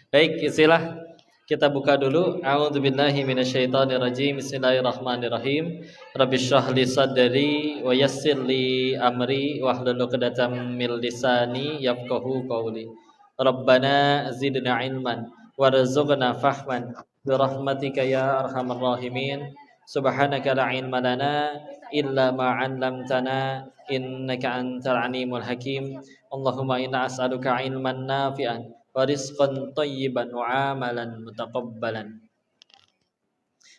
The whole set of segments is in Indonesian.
Baik, istilah kita buka dulu. A'udzubillahi minasyaitonirrajim. Bismillahirrahmanirrahim. Rabbishrah li sadri wa yassir li amri wahlul 'uqdatam min lisani yafqahu qawli. Rabbana zidna ilman warzuqna fahman birahmatika ya arhamar rahimin. Subhanaka la ilma lana illa ma 'allamtana innaka antal alimul hakim. Allahumma inna as'aluka ilman nafi'an wa rizqan thayyiban wa amalan mutaqabbalan.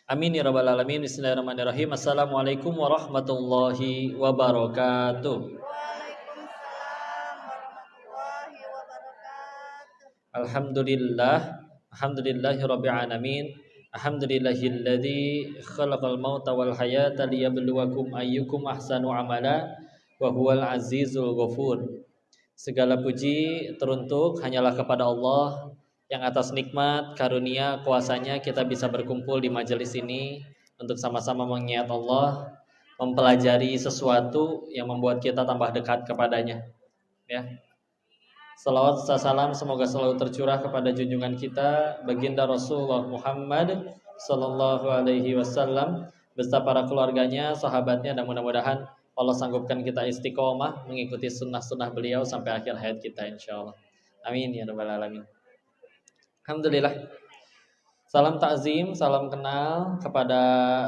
Amin ya rabbal alamin. Bismillahirrahmanirrahim. Assalamualaikum warahmatullahi wabarakatuh. Waalaikumsalam warahmatullahi wabarakatuh. Alhamdulillahi rabbil alamin. Alhamdulillahilladzi khalaqal mauta wal hayata liyabluwakum ayyukum ahsanu amala wa huwal azizul ghafur. Segala puji teruntuk hanyalah kepada Allah yang atas nikmat, karunia, kuasanya kita bisa berkumpul di majelis ini untuk sama-sama mengingat Allah, mempelajari sesuatu yang membuat kita tambah dekat kepadanya. Ya. Salawat salam semoga selalu tercurah kepada junjungan kita baginda Rasulullah Muhammad sallallahu alaihi wasallam beserta para keluarganya, sahabatnya, dan mudah-mudahan Allah sanggupkan kita istiqomah mengikuti sunnah-sunnah beliau sampai akhir hayat kita insyaallah. Amin ya rabbal alamin. Alhamdulillah. Salam takzim, salam kenal kepada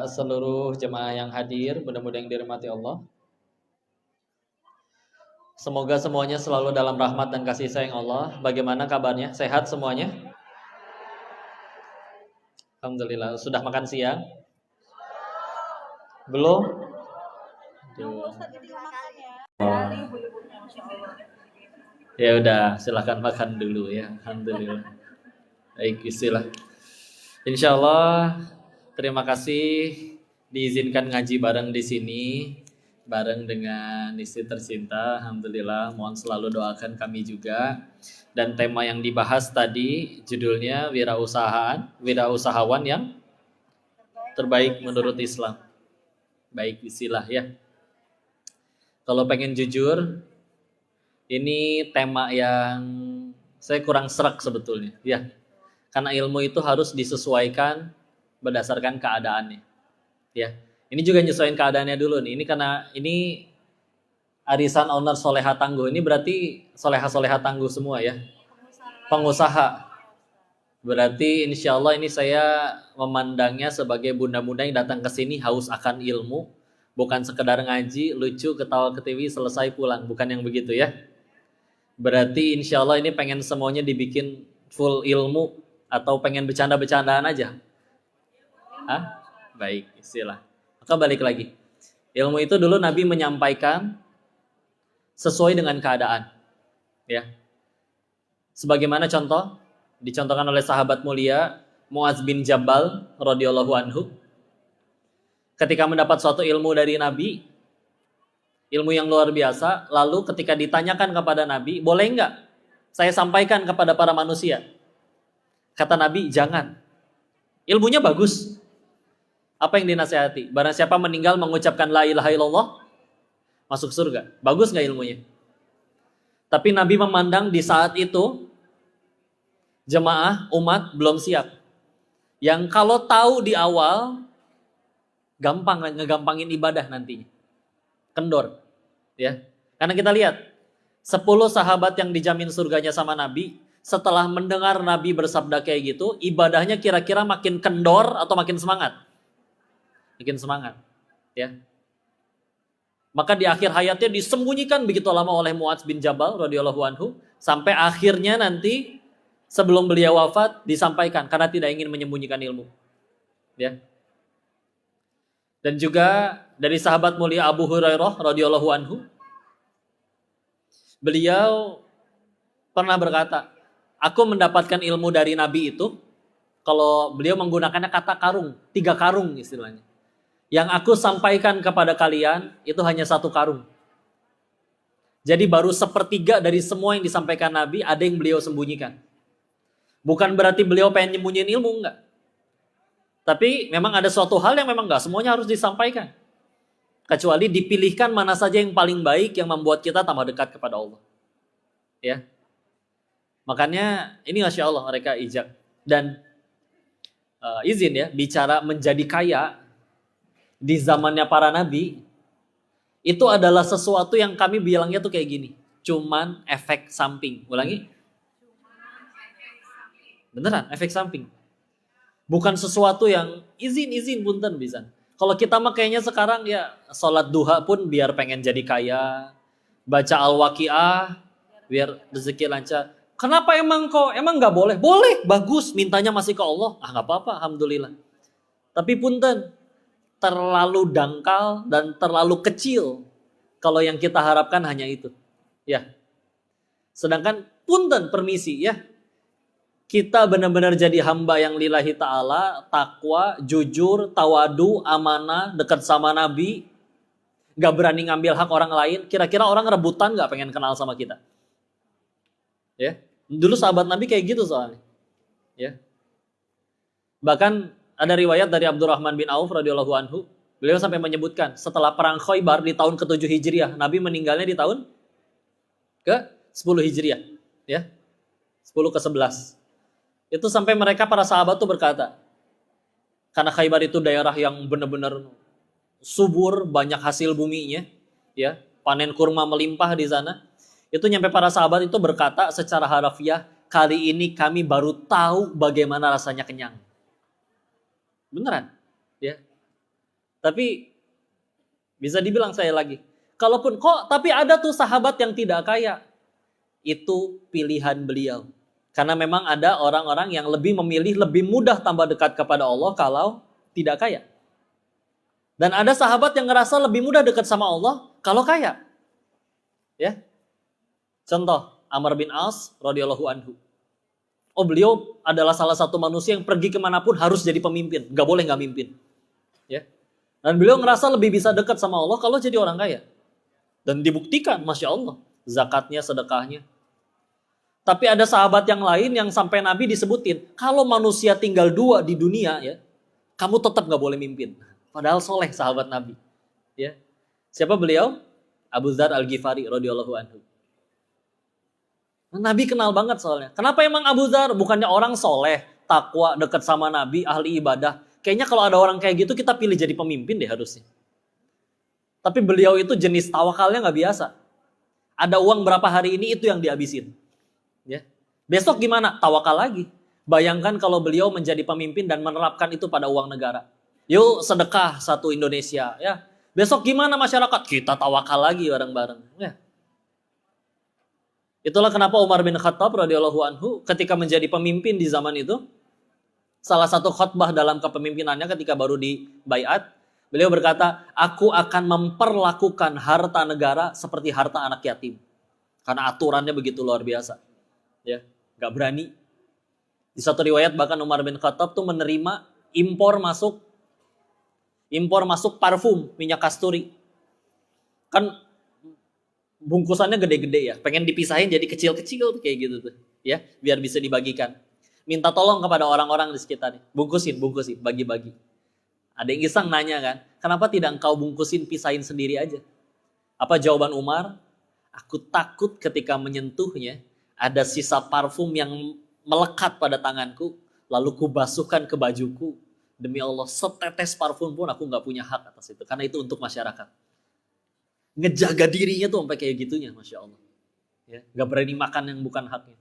seluruh jemaah yang hadir, mudah-mudahan dirahmati Allah. Semoga semuanya selalu dalam rahmat dan kasih sayang Allah. Bagaimana kabarnya? Sehat semuanya? Alhamdulillah. Sudah makan siang? Belum? Ya udah, silahkan makan dulu ya. Alhamdulillah. Baik, istilah. Insya Allah, terima kasih diizinkan ngaji bareng di sini, bareng dengan istri tercinta. Alhamdulillah, mohon selalu doakan kami juga. Dan tema yang dibahas tadi judulnya wirausahawan yang terbaik menurut Islam. Baik, istilah ya. Kalau pengen jujur, ini tema yang saya kurang serak sebetulnya, ya. Karena ilmu itu harus disesuaikan berdasarkan keadaannya, ya. Ini juga nyesuaiin keadaannya dulu nih. Ini karena ini arisan owner Soleha Tangguh. Ini berarti Soleha Tangguh semua ya. Pengusaha. Berarti insya Allah ini saya memandangnya sebagai bunda-bunda yang datang ke sini haus akan ilmu. Bukan sekedar ngaji, lucu, ketawa ketiwi, selesai pulang. Bukan yang begitu ya. Berarti insya Allah ini pengen semuanya dibikin full ilmu atau pengen bercanda-bercandaan aja? Hah? Baik, istilah. Maka balik lagi. Ilmu itu dulu Nabi menyampaikan sesuai dengan keadaan. Ya. Sebagaimana contoh, dicontohkan oleh sahabat mulia Muaz bin Jabal radhiyallahu anhu. Ketika mendapat suatu ilmu dari Nabi, ilmu yang luar biasa, lalu ketika ditanyakan kepada Nabi, boleh enggak saya sampaikan kepada para manusia? Kata Nabi, jangan. Ilmunya bagus. Apa yang dinasihati? Barang siapa meninggal mengucapkan la ilaha illallah, masuk surga. Bagus enggak ilmunya? Tapi Nabi memandang di saat itu, jemaah, umat belum siap. Yang kalau tahu di awal, gampang ngegampangin ibadah nantinya. Kendor. Ya. Karena kita lihat 10 sahabat yang dijamin surganya sama Nabi, setelah mendengar Nabi bersabda kayak gitu, ibadahnya kira-kira makin kendor atau makin semangat? Makin semangat. Ya. Maka di akhir hayatnya disembunyikan begitu lama oleh Muaz bin Jabal radhiyallahu anhu, sampai akhirnya nanti sebelum beliau wafat disampaikan karena tidak ingin menyembunyikan ilmu. Ya. Dan juga dari sahabat mulia Abu Hurairah radhiyallahu anhu, beliau pernah berkata, aku mendapatkan ilmu dari Nabi itu, kalau beliau menggunakannya kata karung, 3 karung istilahnya. Yang aku sampaikan kepada kalian itu hanya 1 karung. Jadi baru 1/3 dari semua yang disampaikan Nabi ada yang beliau sembunyikan. Bukan berarti beliau pengen nyembunyiin ilmu, enggak. Tapi memang ada suatu hal yang memang enggak semuanya harus disampaikan. Kecuali dipilihkan mana saja yang paling baik yang membuat kita tambah dekat kepada Allah. Ya. Makanya ini Masya Allah mereka ijab. Dan izin ya, bicara menjadi kaya di zamannya para nabi, itu adalah sesuatu yang kami bilangnya tuh kayak gini. Cuman efek samping. Ulangi. Beneran, efek samping. Bukan sesuatu yang izin punten bisa. Kalau kita mah kayaknya sekarang ya sholat duha pun biar pengen jadi kaya. Baca Al-Waqiah biar rezeki lancar. Kenapa emang kok? Emang nggak boleh? Boleh, bagus. Mintanya masih ke Allah. Nggak apa-apa, alhamdulillah. Tapi punten, terlalu dangkal dan terlalu kecil kalau yang kita harapkan hanya itu. Ya. Sedangkan punten permisi ya. Kita benar-benar jadi hamba yang lillahi ta'ala, takwa, jujur, tawadu, amanah, dekat sama Nabi, gak berani ngambil hak orang lain. Kira-kira orang rebutan gak pengen kenal sama kita? Ya, dulu sahabat Nabi kayak gitu soalnya. Ya, bahkan ada riwayat dari Abdurrahman bin Auf radhiyallahu anhu, beliau sampai menyebutkan setelah perang Khaybar di tahun ke-7 Hijriah, Nabi meninggalnya di tahun ke-10 Hijriah, ya, 10 ke 11. Itu sampai mereka para sahabat tuh berkata, karena Khaybar itu daerah yang benar-benar subur, banyak hasil buminya, ya, panen kurma melimpah di sana. Itu nyampe para sahabat itu berkata secara harafiah, kali ini kami baru tahu bagaimana rasanya kenyang. Beneran, ya. Tapi bisa dibilang saya lagi, kalaupun kok tapi ada tuh sahabat yang tidak kaya, itu pilihan beliau. Karena memang ada orang-orang yang lebih memilih lebih mudah tambah dekat kepada Allah kalau tidak kaya. Dan ada sahabat yang ngerasa lebih mudah dekat sama Allah kalau kaya. Ya. Contoh, Amr bin As radhiyallahu anhu. Oh, beliau adalah salah satu manusia yang pergi kemanapun harus jadi pemimpin. Gak boleh gak mimpin. Ya. Dan beliau ngerasa lebih bisa dekat sama Allah kalau jadi orang kaya. Dan dibuktikan, Masya Allah. Zakatnya, sedekahnya. Tapi ada sahabat yang lain yang sampai Nabi disebutin, kalau manusia tinggal 2 di dunia, ya, kamu tetap gak boleh mimpin. Padahal soleh sahabat Nabi. Ya. Siapa beliau? Abu Dzar Al-Ghifari radhiyallahu anhu. Nabi kenal banget soalnya. Kenapa emang Abu Dzar? Bukannya orang soleh, takwa, dekat sama Nabi, ahli ibadah. Kayaknya kalau ada orang kayak gitu kita pilih jadi pemimpin deh harusnya. Tapi beliau itu jenis tawakalnya gak biasa. Ada uang berapa hari ini itu yang dihabisin. Ya. Besok gimana? Tawakal lagi. Bayangkan kalau beliau menjadi pemimpin dan menerapkan itu pada uang negara. Yuk sedekah satu Indonesia. Ya. Besok gimana masyarakat? Kita tawakal lagi bareng-bareng. Ya. Itulah kenapa Umar bin Khattab radhiyallahu anhu ketika menjadi pemimpin di zaman itu, salah satu khutbah dalam kepemimpinannya ketika baru di baiat, beliau berkata, aku akan memperlakukan harta negara seperti harta anak yatim. Karena aturannya begitu luar biasa. Ya, nggak berani. Di satu riwayat bahkan Umar bin Khattab tuh menerima impor masuk parfum minyak kasturi. Kan bungkusannya gede-gede ya, pengen dipisahin jadi kecil-kecil kayak gitu tuh, ya, biar bisa dibagikan. Minta tolong kepada orang-orang di sekitarnya, bungkusin, bagi-bagi. Ada yang iseng nanya kan, kenapa tidak engkau bungkusin, pisahin sendiri aja? Apa jawaban Umar? Aku takut ketika menyentuhnya ada sisa parfum yang melekat pada tanganku, lalu kubasuhkan ke bajuku. Demi Allah, setetes parfum pun aku nggak punya hak atas itu, karena itu untuk masyarakat. Ngejaga dirinya tuh sampai kayak gitunya, Masya Allah. Ya, nggak berani makan yang bukan haknya.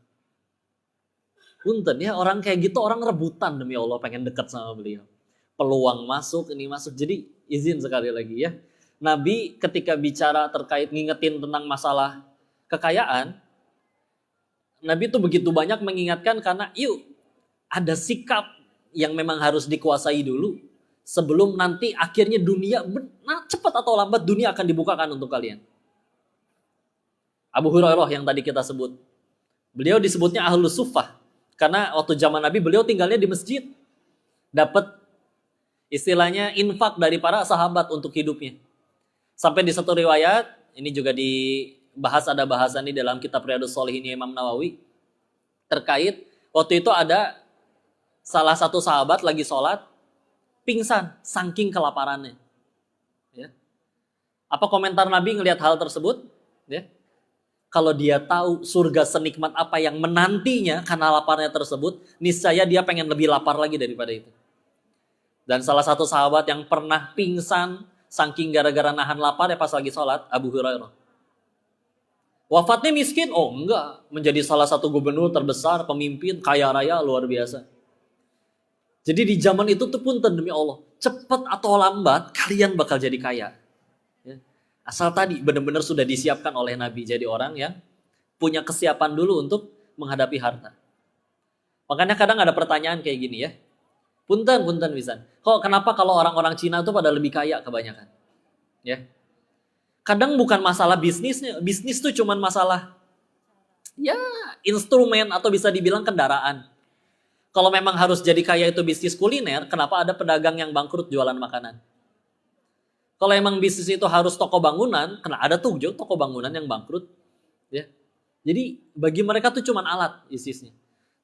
Punten ya, orang kayak gitu orang rebutan demi Allah pengen dekat sama beliau. Peluang masuk, ini masuk. Jadi izin sekali lagi ya. Nabi ketika bicara terkait ngingetin tentang masalah kekayaan, Nabi itu begitu banyak mengingatkan karena yuk ada sikap yang memang harus dikuasai dulu sebelum nanti akhirnya dunia cepat atau lambat dunia akan dibukakan untuk kalian. Abu Hurairah yang tadi kita sebut, beliau disebutnya Ahlus Suffah karena waktu zaman Nabi beliau tinggalnya di masjid, dapat istilahnya infak dari para sahabat untuk hidupnya. Sampai di satu riwayat, ini juga dibahas, ada bahasan di dalam kitab Riyadhus Shalihin Imam Nawawi, terkait waktu itu ada salah satu sahabat lagi sholat, pingsan, saking kelaparannya. Ya. Apa komentar Nabi ngelihat hal tersebut? Ya. kalau dia tahu surga senikmat apa yang menantinya karena laparnya tersebut, niscaya dia pengen lebih lapar lagi daripada itu. Dan salah satu sahabat yang pernah pingsan saking gara-gara nahan lapar ya pas lagi sholat, Abu Hurairah. Wafatnya miskin? Oh enggak, menjadi salah satu gubernur terbesar, pemimpin, kaya raya, luar biasa. Jadi di zaman itu tuh pun demi Allah, cepat atau lambat kalian bakal jadi kaya. Ya. Asal tadi benar-benar sudah disiapkan oleh Nabi, jadi orang yang punya kesiapan dulu untuk menghadapi harta. Makanya kadang ada pertanyaan kayak gini ya, punten wisan. Kok kenapa kalau orang-orang Cina tuh pada lebih kaya kebanyakan? Ya. Kadang bukan masalah bisnisnya, bisnis tuh cuman masalah ya instrumen atau bisa dibilang kendaraan. Kalau memang harus jadi kaya itu bisnis kuliner, kenapa ada pedagang yang bangkrut jualan makanan? Kalau emang bisnis itu harus toko bangunan, kenapa ada tuh toko bangunan yang bangkrut? Ya. Jadi bagi mereka tuh cuman alat bisnisnya.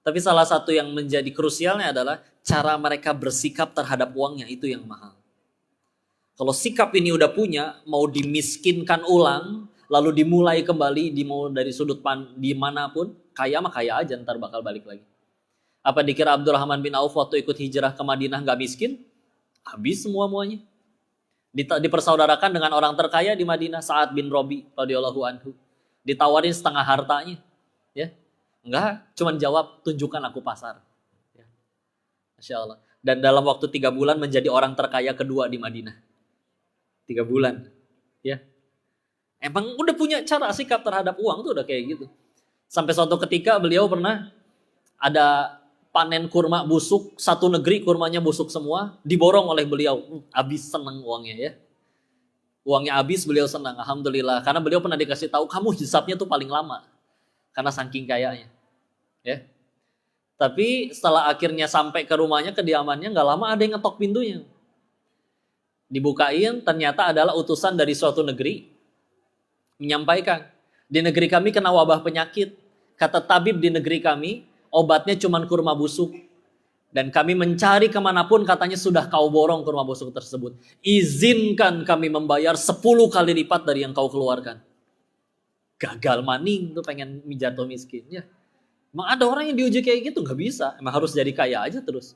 Tapi salah satu yang menjadi krusialnya adalah cara mereka bersikap terhadap uangnya, itu yang mahal. Kalau sikap ini udah punya, mau dimiskinkan ulang, lalu dimulai kembali, mau dari sudut dimanapun, kaya mah kaya aja, ntar bakal balik lagi. Apa dikira Abdurrahman bin Auf waktu ikut hijrah ke Madinah gak miskin? Habis semua-muanya. Dipersaudarakan dengan orang terkaya di Madinah, Sa'ad bin Robi radhiyallahu anhu. Ditawarin setengah hartanya. Ya, enggak, cuman jawab, tunjukkan aku pasar. Ya. Masya Allah. Dan dalam waktu 3 bulan menjadi orang terkaya kedua di Madinah. 3 bulan. Ya. Emang udah punya cara sikap terhadap uang tuh udah kayak gitu. Sampai suatu ketika beliau pernah ada panen kurma busuk, satu negeri kurmanya busuk semua, diborong oleh beliau. Habis senang uangnya ya. Uangnya habis, beliau senang, alhamdulillah. Karena beliau pernah dikasih tahu, kamu hisapnya tuh paling lama. Karena saking kayanya. Ya. Tapi setelah akhirnya sampai ke rumahnya, kediamannya, gak lama ada yang ngetok pintunya. Dibukain, ternyata adalah utusan dari suatu negeri. Menyampaikan, di negeri kami kena wabah penyakit. Kata tabib di negeri kami, obatnya cuma kurma busuk. Dan kami mencari kemanapun katanya sudah kau borong kurma busuk tersebut. Izinkan kami membayar 10 kali lipat dari yang kau keluarkan. Gagal maning tuh pengen jatuh miskin. Ya. Emang ada orang yang diuji kayak gitu? Gak bisa. Emang harus jadi kaya aja terus.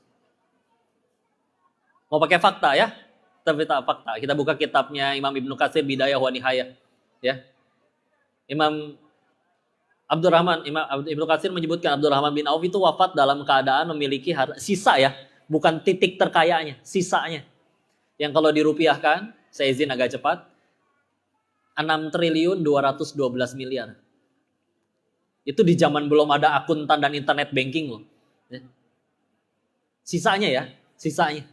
Mau pakai fakta ya? Tapi tak fakta. Kita buka kitabnya Imam Ibnu Katsir Bidayah wa Nihayah. Ya. Imam Ibnu Katsir menyebutkan Abdurrahman bin Auf itu wafat dalam keadaan memiliki sisa ya, bukan titik terkayanya, sisanya. Yang kalau dirupiahkan, saya izin agak cepat, 6.212.000.000.000. Itu di zaman belum ada akuntan dan internet banking loh. Sisanya ya, sisanya.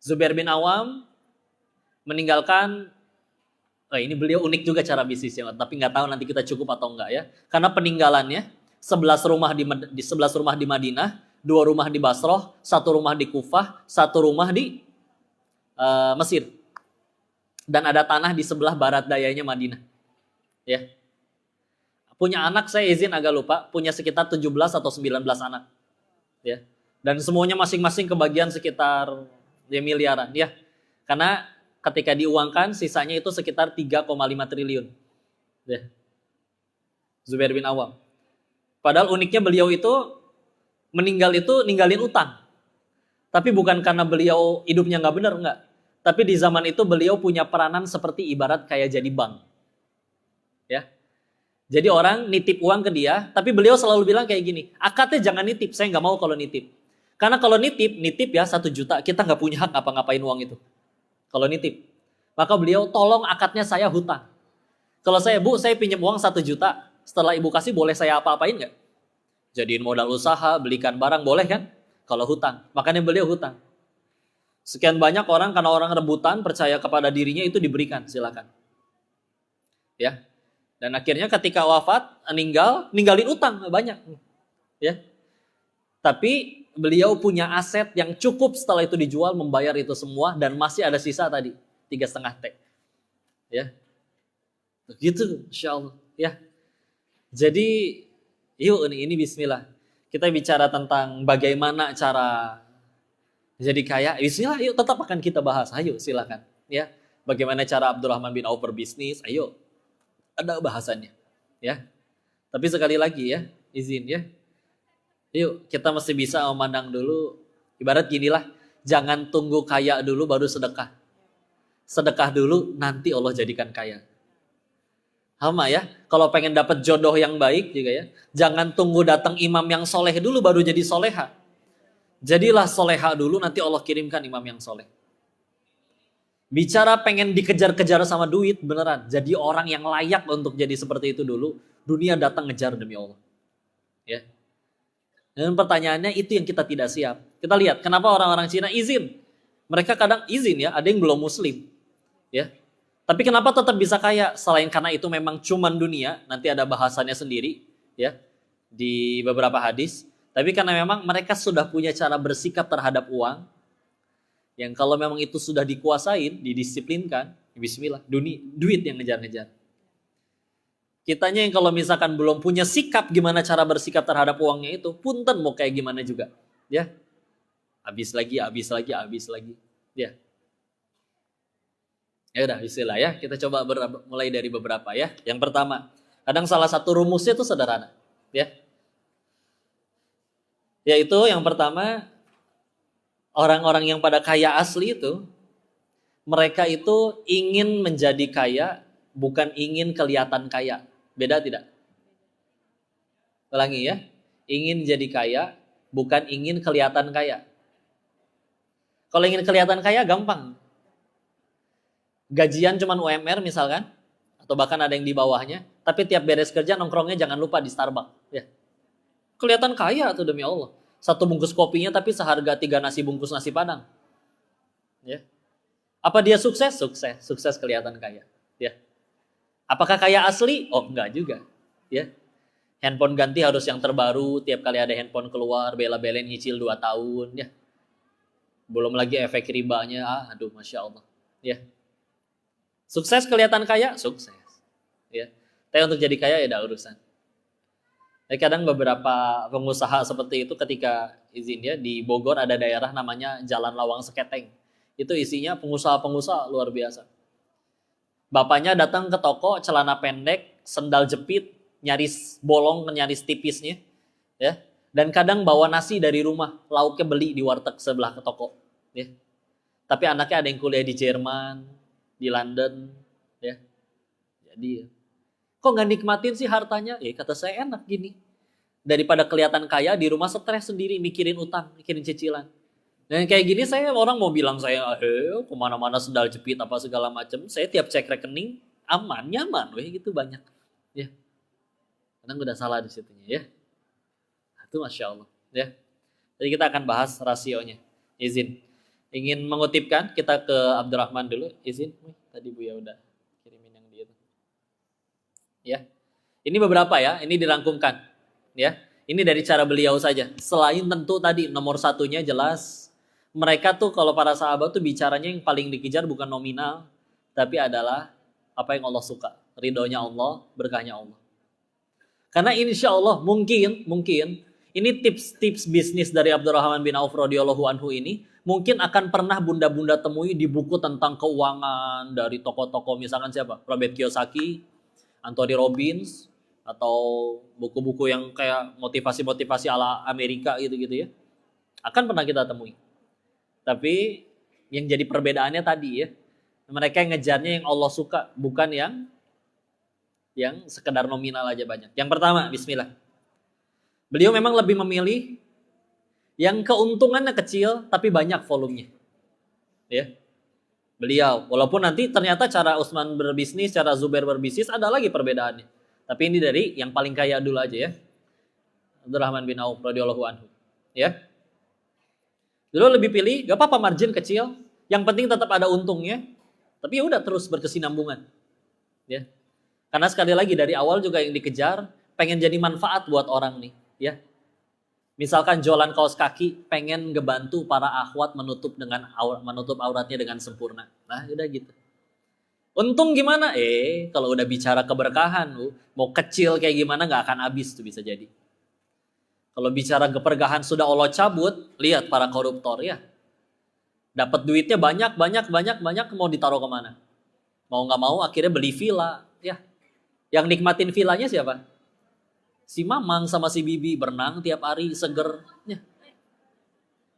Zubair bin Awam meninggalkan, ini beliau unik juga cara bisnisnya, tapi nggak tahu nanti kita cukup atau enggak ya. Karena peninggalannya 11 rumah di 11 rumah di Madinah, 2 rumah di Basrah, 1 rumah di Kufah, 1 rumah di Mesir. Dan ada tanah di sebelah barat dayanya Madinah. Ya. Punya anak saya izin agak lupa, punya sekitar 17 atau 19 anak. Ya. Dan semuanya masing-masing kebagian sekitar miliaran ya. Karena ketika diuangkan sisanya itu sekitar 3,5 triliun. Ya. Zubair bin Awam. Padahal uniknya beliau itu meninggal itu ninggalin utang. Tapi bukan karena beliau hidupnya nggak benar, enggak. Tapi di zaman itu beliau punya peranan seperti ibarat kayak jadi bank. Ya. Jadi orang nitip uang ke dia, tapi beliau selalu bilang kayak gini, akadnya jangan nitip, saya nggak mau kalau nitip. Karena kalau nitip ya 1 juta, kita nggak punya hak ngapa-ngapain uang itu. Kalau nitip. Maka beliau tolong akadnya saya hutang. Kalau saya, Bu, saya pinjam uang 1 juta, setelah ibu kasih boleh saya apa-apain nggak? Jadiin modal usaha, belikan barang, boleh kan? Kalau hutang. Makanya beliau hutang. Sekian banyak orang, karena orang rebutan, percaya kepada dirinya itu diberikan, silakan. Ya. Dan akhirnya ketika wafat, ninggalin utang banyak. Ya. Tapi beliau punya aset yang cukup setelah itu dijual membayar itu semua dan masih ada sisa tadi 3,5 T. Ya. Begitu insyaallah ya. Jadi yuk ini bismillah. Kita bicara tentang bagaimana cara jadi kaya. Bismillah yuk tetap akan kita bahas. Ayo silakan ya. Bagaimana cara Abdurrahman bin Auf berbisnis? Ayo. Ada bahasannya, ya. Tapi sekali lagi ya, izin ya. Yuk, kita mesti bisa memandang dulu. Ibarat ginilah, jangan tunggu kaya dulu baru sedekah. Sedekah dulu, nanti Allah jadikan kaya. Sama ya, kalau pengen dapat jodoh yang baik juga ya, jangan tunggu datang imam yang soleh dulu baru jadi soleha. Jadilah soleha dulu, nanti Allah kirimkan imam yang soleh. Bicara pengen dikejar-kejar sama duit, beneran. Jadi orang yang layak untuk jadi seperti itu dulu, dunia datang ngejar demi Allah. Ya. Dan pertanyaannya itu yang kita tidak siap. Kita lihat, kenapa orang-orang Cina izin? Mereka kadang izin ya, ada yang belum muslim. Ya. Tapi kenapa tetap bisa kaya? Selain karena itu memang cuman dunia, nanti ada bahasannya sendiri ya di beberapa hadis. Tapi karena memang mereka sudah punya cara bersikap terhadap uang, yang kalau memang itu sudah dikuasain, didisiplinkan, bismillah, duit yang ngejar-ngejar. Kitanya yang kalau misalkan belum punya sikap gimana cara bersikap terhadap uangnya itu, punten mau kayak gimana juga. Ya. Habis lagi. Ya. Ya udah, bismillah ya. Kita coba mulai dari beberapa ya. Yang pertama, kadang salah satu rumusnya itu sederhana, ya. Yaitu yang pertama, orang-orang yang pada kaya asli itu, mereka itu ingin menjadi kaya, bukan ingin kelihatan kaya. Beda tidak? Ulangi ya. Ingin jadi kaya, bukan ingin kelihatan kaya. Kalau ingin kelihatan kaya gampang. Gajian cuman UMR misalkan, atau bahkan ada yang di bawahnya, tapi tiap beres kerja nongkrongnya jangan lupa di Starbucks. Ya. Kelihatan kaya tuh demi Allah. Satu bungkus kopinya tapi seharga 3 nasi bungkus nasi padang. Ya. Apa dia sukses? Sukses kelihatan kaya. Ya. Apakah kaya asli? Oh enggak juga. Ya. Handphone ganti harus yang terbaru, tiap kali ada handphone keluar, bela-belain nyicil 2 tahun. Ya. Belum lagi efek ribanya, aduh Masya Allah. Ya. Sukses kelihatan kaya? Sukses. Ya. Tapi untuk jadi kaya ya ada urusan. Tapi kadang beberapa pengusaha seperti itu ketika izin ya, di Bogor ada daerah namanya Jalan Lawang Seketeng. Itu isinya pengusaha-pengusaha luar biasa. Bapaknya datang ke toko, celana pendek, sendal jepit, nyaris bolong, nyaris tipisnya. Ya. Dan kadang bawa nasi dari rumah, lauknya beli di warteg sebelah ke toko. Ya. Tapi anaknya ada yang kuliah di Jerman, di London, ya. Jadi, kok nggak nikmatin sih hartanya? Kata saya enak gini. Daripada kelihatan kaya di rumah stres sendiri, mikirin utang, mikirin cicilan. Dan kayak gini saya orang mau bilang saya, kemana-mana sendal jepit apa segala macam. Saya tiap cek rekening aman, nyaman, gitu banyak. Ya, kadang udah salah di situnya ya. Itu Masya Allah. Ya. Jadi kita akan bahas rasionya. Izin. Ingin mengutipkan, kita ke Abdurrahman dulu, izin. Tadi Buya udah kirimin yang dia tuh. Ya. Ini beberapa ya, ini dirangkumkan. Ya. Ini dari cara beliau saja. Selain tentu tadi nomor satunya jelas, mereka tuh kalau para sahabat tuh bicaranya yang paling dikejar bukan nominal, tapi adalah apa yang Allah suka. Ridhonya Allah, berkahnya Allah. Karena insya Allah mungkin ini tips-tips bisnis dari Abdurrahman bin Auf radhiyallahu anhu ini mungkin akan pernah bunda-bunda temui di buku tentang keuangan dari tokoh-tokoh misalkan siapa? Robert Kiyosaki, Anthony Robbins, atau buku-buku yang kayak motivasi-motivasi ala Amerika gitu-gitu ya. Akan pernah kita temui. Tapi yang jadi perbedaannya tadi ya, mereka yang ngejarnya yang Allah suka, bukan yang sekedar nominal aja banyak. Yang pertama, bismillah. Beliau memang lebih memilih yang keuntungannya kecil tapi banyak volumenya. Ya. Beliau, walaupun nanti ternyata cara Utsman berbisnis, cara Zubair berbisnis ada lagi perbedaannya. Tapi ini dari yang paling kaya dulu aja ya. Abdurrahman bin Auf radhiyallahu anhu. Ya. Beliau lebih pilih, gak apa-apa margin kecil, yang penting tetap ada untungnya. Tapi ya udah terus berkesinambungan. Ya. Karena sekali lagi dari awal juga yang dikejar pengen jadi manfaat buat orang nih. Ya, misalkan jualan kaos kaki, pengen ngebantu para akhwat menutup auratnya dengan sempurna. Nah, udah gitu. Untung gimana? Kalau udah bicara keberkahan, mau kecil kayak gimana nggak akan habis tuh bisa jadi. Kalau bicara keberkahan sudah Allah cabut, lihat para koruptor ya. Dapat duitnya banyak, mau ditaruh kemana? Mau nggak mau akhirnya beli villa, ya. Yang nikmatin villanya siapa? Si Mamang sama si Bibi berenang tiap hari seger. Ya.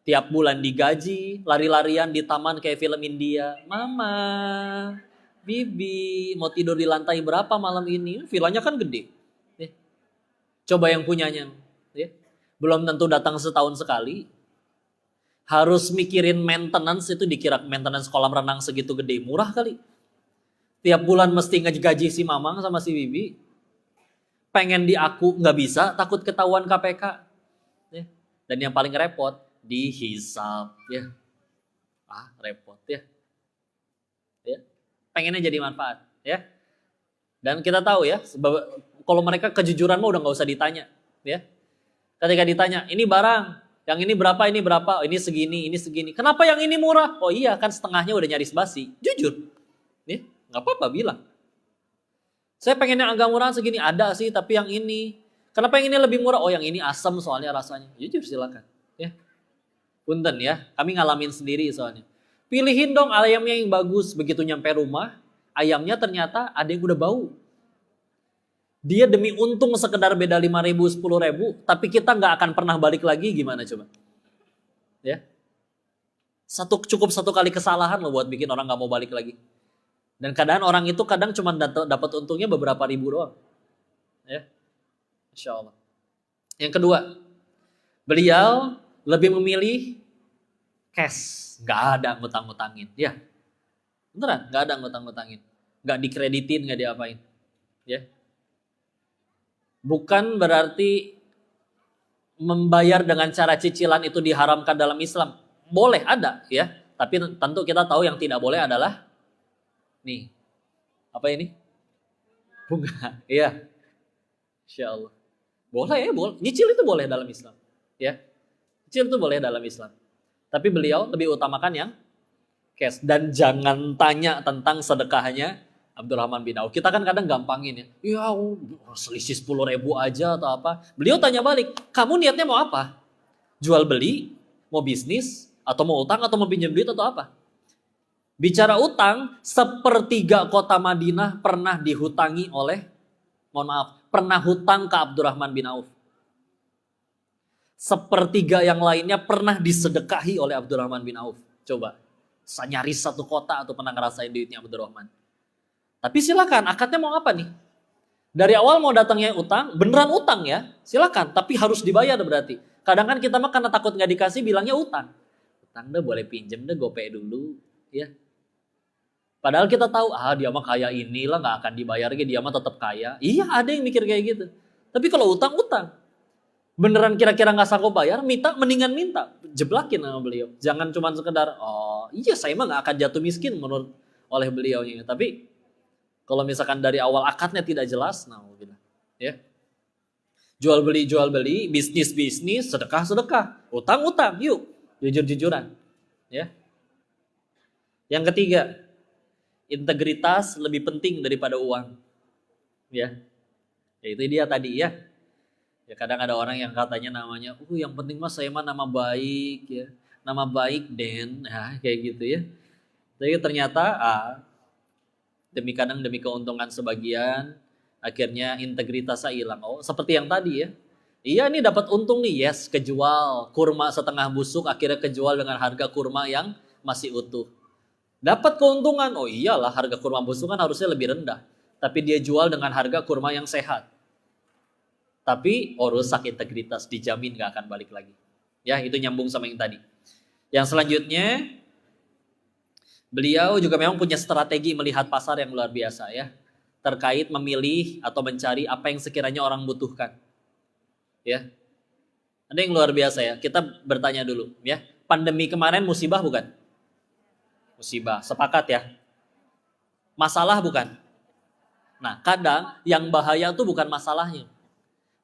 Tiap bulan digaji, lari-larian di taman kayak film India. Mama, Bibi, mau tidur di lantai berapa malam ini? Villanya kan gede. Ya. Coba yang punyanya. Ya. Belum tentu datang setahun sekali. Harus mikirin maintenance, itu dikira maintenance kolam renang segitu gede. Murah kali. Tiap bulan mesti ngegaji si Mamang sama si Bibi. Pengen diaku nggak bisa, takut ketahuan KPK. Ya. Dan yang paling repot, dihisap. Ya. Repot ya. Ya. Pengennya jadi manfaat. Ya. Dan kita tahu ya, kalau mereka kejujuran mah udah nggak usah ditanya. Ya. Ketika ditanya, ini barang, yang ini berapa, ini segini, ini segini. Kenapa yang ini murah? Oh iya, kan setengahnya udah nyaris basi. Jujur. Ya. Nggak apa-apa bilang. Saya pengen yang agak murah segini, ada sih, tapi yang ini. Kenapa yang ini lebih murah? Oh yang ini asam soalnya rasanya. Jujur silakan. Ya. Punten ya, kami ngalamin sendiri soalnya. Pilihin dong ayamnya yang bagus. Begitu nyampe rumah, ayamnya ternyata ada yang udah bau. Dia demi untung sekedar beda 5.000, 10.000, tapi kita nggak akan pernah balik lagi, gimana coba? Ya. Cukup satu kali kesalahan loh buat bikin orang nggak mau balik lagi. Dan keadaan orang itu kadang cuma dapat untungnya beberapa ribu doang. Ya. Insya Allah. Yang kedua, beliau lebih memilih cash. Gak ada ngutang-ngutangin. Ya. Beneran, gak ada ngutang-ngutangin. Gak dikreditin, gak diapain. Ya. Bukan berarti membayar dengan cara cicilan itu diharamkan dalam Islam. Boleh, ada ya. Tapi tentu kita tahu yang tidak boleh adalah nih, apa ini? Bunga, iya. Insya Allah. Boleh ya, boleh. Nyicil itu boleh dalam Islam. Ya, nyicil itu boleh dalam Islam. Tapi beliau lebih utamakan yang cash. Dan jangan tanya tentang sedekahnya Abdurrahman bin Auf. Kita kan kadang gampangin ya. Ya, selisih 10.000 aja atau apa. Beliau tanya balik, kamu niatnya mau apa? Jual beli, mau bisnis, atau mau utang, atau mau pinjam duit, atau apa? Bicara utang, 1/3 kota Madinah pernah dihutangi oleh, pernah hutang ke Abdurrahman bin Auf. 1/3 yang lainnya pernah disedekahi oleh Abdurrahman bin Auf. Coba, nyaris satu kota atau pernah ngerasain duitnya Abdurrahman. Tapi silakan, akadnya mau apa nih? Dari awal mau datangnya utang, beneran utang ya, silakan. Tapi harus dibayar berarti. Kadang kan kita mah karena takut nggak dikasih bilangnya utang. Utang deh boleh pinjem deh, gope dulu, ya. Padahal kita tahu, dia mah kaya inilah nggak akan dibayar lagi, dia mah tetap kaya. Iya, ada yang mikir kayak gitu. Tapi kalau utang, beneran kira-kira nggak sanggup bayar, mendingan minta, jeblakin sama beliau. Jangan cuma sekedar, iya saya mah nggak akan jatuh miskin menurut oleh beliau. Tapi kalau misalkan dari awal akadnya tidak jelas, ya. Jual beli, bisnis, sedekah, utang, yuk, jujur-jujuran, ya. Yang ketiga, integritas lebih penting daripada uang. Ya. Itu dia tadi ya. Ya kadang ada orang yang katanya namanya, yang penting mas saya mah nama baik ya. Nama baik Den, ya kayak gitu ya. Tapi ternyata demi keuntungan sebagian, akhirnya integritasnya hilang. Seperti yang tadi ya. Iya nih dapat untung nih, yes, kejual kurma setengah busuk, akhirnya kejual dengan harga kurma yang masih utuh. Dapat keuntungan, iyalah harga kurma busuk kan harusnya lebih rendah. Tapi dia jual dengan harga kurma yang sehat. Tapi rusak integritas, dijamin gak akan balik lagi. Ya, itu nyambung sama yang tadi. Yang selanjutnya, beliau juga memang punya strategi melihat pasar yang luar biasa ya. Terkait memilih atau mencari apa yang sekiranya orang butuhkan. Ya. Ada yang luar biasa ya. Kita bertanya dulu ya. Pandemi kemarin musibah bukan? Musibah, sepakat ya. Masalah bukan? Nah, kadang yang bahaya itu bukan masalahnya,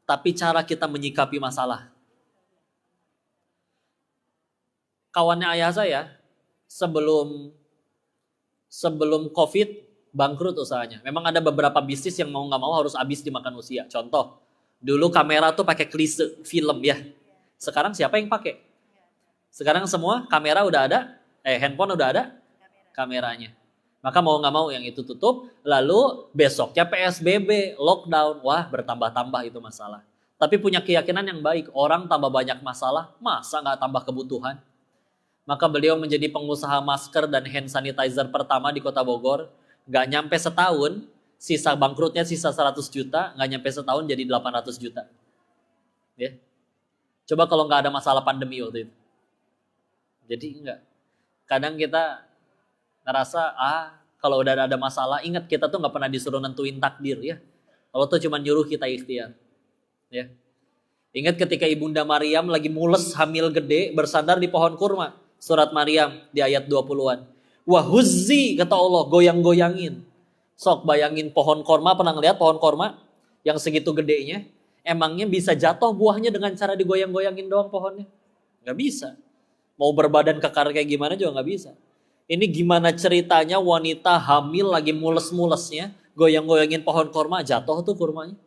tapi cara kita menyikapi masalah. Kawannya ayah saya sebelum COVID bangkrut usahanya. Memang ada beberapa bisnis yang mau nggak mau harus habis dimakan usia. Contoh, dulu kamera tuh pakai klise film ya. Sekarang siapa yang pakai? Sekarang semua kamera udah ada, handphone udah ada kameranya. Maka mau nggak mau yang itu tutup, lalu besoknya PSBB, lockdown. Wah, bertambah-tambah itu masalah. Tapi punya keyakinan yang baik, orang tambah banyak masalah, masa nggak tambah kebutuhan? Maka beliau menjadi pengusaha masker dan hand sanitizer pertama di kota Bogor. Nggak nyampe setahun, sisa bangkrutnya sisa 100 juta, nggak nyampe setahun jadi 800 juta. Ya. Coba kalau nggak ada masalah pandemi waktu itu. Jadi enggak. Kadang kita ngerasa, kalau udah ada masalah, ingat kita tuh nggak pernah disuruh nentuin takdir ya. Allah tuh cuma nyuruh kita ikhtiar. Ya. Ingat ketika Ibunda Maryam lagi mules hamil gede bersandar di pohon kurma. Surat Maryam di ayat 20-an. Wahuzzi kata Allah, goyang-goyangin. Sok bayangin pohon korma, pernah ngeliat pohon korma yang segitu gedenya? Emangnya bisa jatuh buahnya dengan cara digoyang-goyangin doang pohonnya? Gak bisa. Mau berbadan kekar kayak gimana juga gak bisa. Ini gimana ceritanya wanita hamil lagi mules-mulesnya, goyang-goyangin pohon korma, jatuh tuh kurmanya.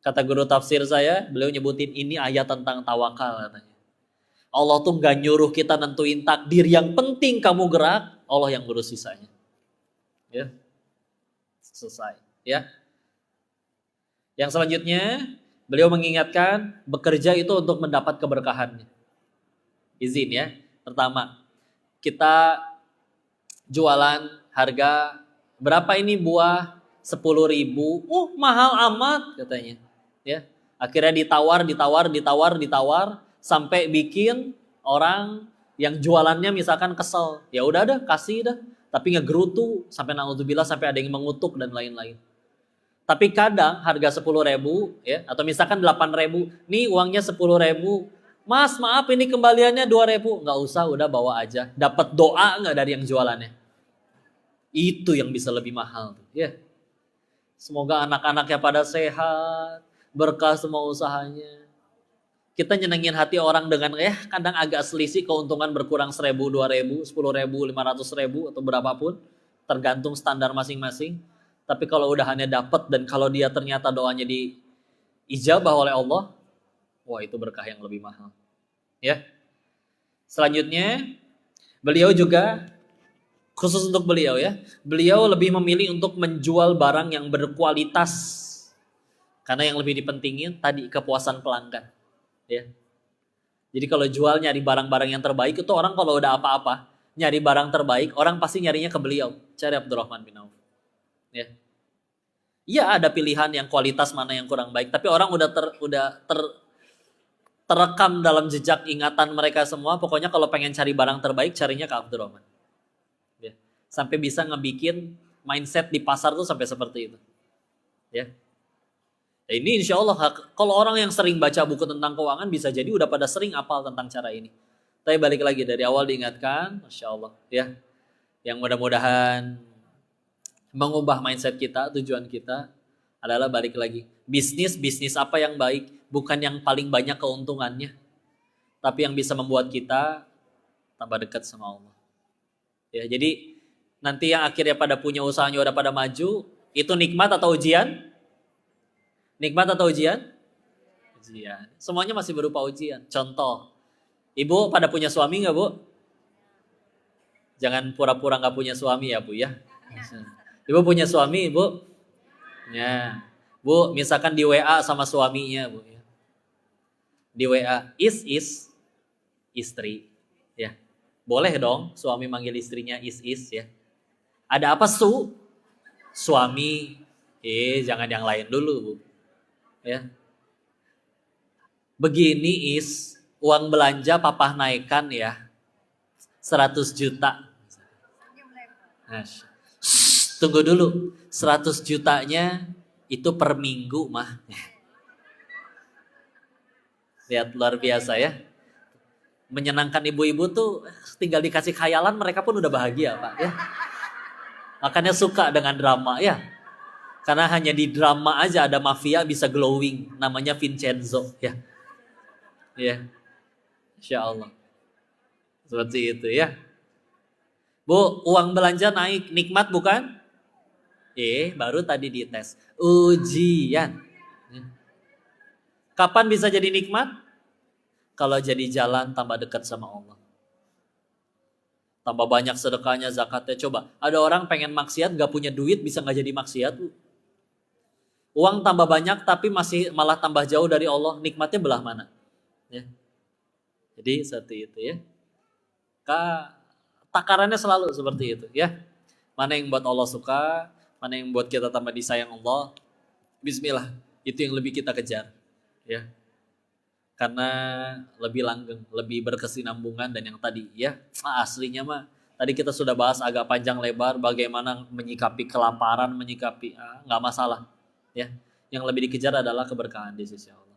Kata guru tafsir saya, beliau nyebutin ini ayat tentang tawakal katanya. Allah tuh gak nyuruh kita nentuin takdir, yang penting kamu gerak, Allah yang ngurus sisanya. Ya, selesai. Ya. Yang selanjutnya, beliau mengingatkan bekerja itu untuk mendapat keberkahannya. Izin ya. Pertama, kita jualan harga berapa ini buah? 10.000. Mahal amat katanya. Ya. Akhirnya ditawar sampai bikin orang yang jualannya misalkan kesel. Ya udah dah, kasih dah. Tapi ngegerutu sampai naudzubillah, sampai ada yang mengutuk dan lain-lain. Tapi kadang harga 10.000 ya, atau misalkan 8.000, nih uangnya 10.000. Mas, maaf ini kembaliannya 2.000. Nggak usah, udah bawa aja. Dapat doa nggak dari yang jualannya? Itu yang bisa lebih mahal. Ya. Semoga anak-anaknya pada sehat, berkah semua usahanya. Kita nyenengin hati orang dengan kadang agak selisih, keuntungan berkurang 1.000, 2.000, 10.000, 500.000 atau berapapun, tergantung standar masing-masing. Tapi kalau udahannya dapat dan kalau dia ternyata doanya diijabah oleh Allah, wah itu berkah yang lebih mahal. Ya. Selanjutnya, beliau juga khusus untuk beliau ya, beliau lebih memilih untuk menjual barang yang berkualitas. Karena yang lebih dipentingin tadi kepuasan pelanggan. Ya. Jadi kalau jual nyari barang-barang yang terbaik, itu orang kalau udah apa-apa nyari barang terbaik, orang pasti nyarinya ke beliau, cari Abdurrahman bin Auf. Ya. Iya ada pilihan yang kualitas mana yang kurang baik, tapi orang udah terekam dalam jejak ingatan mereka semua, pokoknya kalau pengen cari barang terbaik carinya ke Abdurrahman. Ya. Sampai bisa ngebikin mindset di pasar tuh sampai seperti itu. Ya. Ini insya Allah kalau orang yang sering baca buku tentang keuangan bisa jadi udah pada sering apal tentang cara ini. Tapi balik lagi dari awal diingatkan, Masya Allah ya. Yang mudah-mudahan mengubah mindset kita, tujuan kita adalah balik lagi. Bisnis apa yang baik, bukan yang paling banyak keuntungannya. Tapi yang bisa membuat kita tambah dekat sama Allah. Ya, jadi nanti yang akhirnya pada punya usahanya udah pada maju, itu nikmat atau ujian? Nikmat atau ujian? Ujian. Semuanya masih berupa ujian. Contoh, ibu pada punya suami nggak bu? Jangan pura-pura nggak punya suami ya bu ya. Ibu punya suami ibu? Ya. Bu, misalkan di WA sama suaminya bu. Di WA, is istri. Ya. Boleh dong suami manggil istrinya is ya. Ada apa suami? Jangan yang lain dulu bu. Ya. Begini uang belanja papa naikkan ya 100 juta. Tunggu dulu, 100 jutanya itu per minggu mah. Lihat luar biasa ya. Menyenangkan ibu-ibu tuh tinggal dikasih khayalan mereka pun udah bahagia Pak ya. Makanya suka dengan drama ya. Karena hanya di drama aja ada mafia bisa glowing, namanya Vincenzo ya. Ya. Insya Allah. Seperti itu ya. Bu, uang belanja naik, nikmat bukan? Baru tadi dites. Ujian. Kapan bisa jadi nikmat? Kalau jadi jalan tambah dekat sama Allah. Tambah banyak sedekahnya, zakatnya. Coba, ada orang pengen maksiat, gak punya duit, bisa gak jadi maksiat. Uang tambah banyak, tapi masih malah tambah jauh dari Allah. Nikmatnya belah mana? Ya. Jadi seperti itu ya. Takarannya selalu seperti itu ya. Mana yang buat Allah suka, mana yang buat kita tambah disayang Allah. Bismillah, itu yang lebih kita kejar. Ya. Karena lebih langgeng, lebih berkesinambungan dan yang tadi ya aslinya mah tadi kita sudah bahas agak panjang lebar bagaimana menyikapi kelaparan, menyikapi nggak masalah ya. Yang lebih dikejar adalah keberkahan di sisi Allah.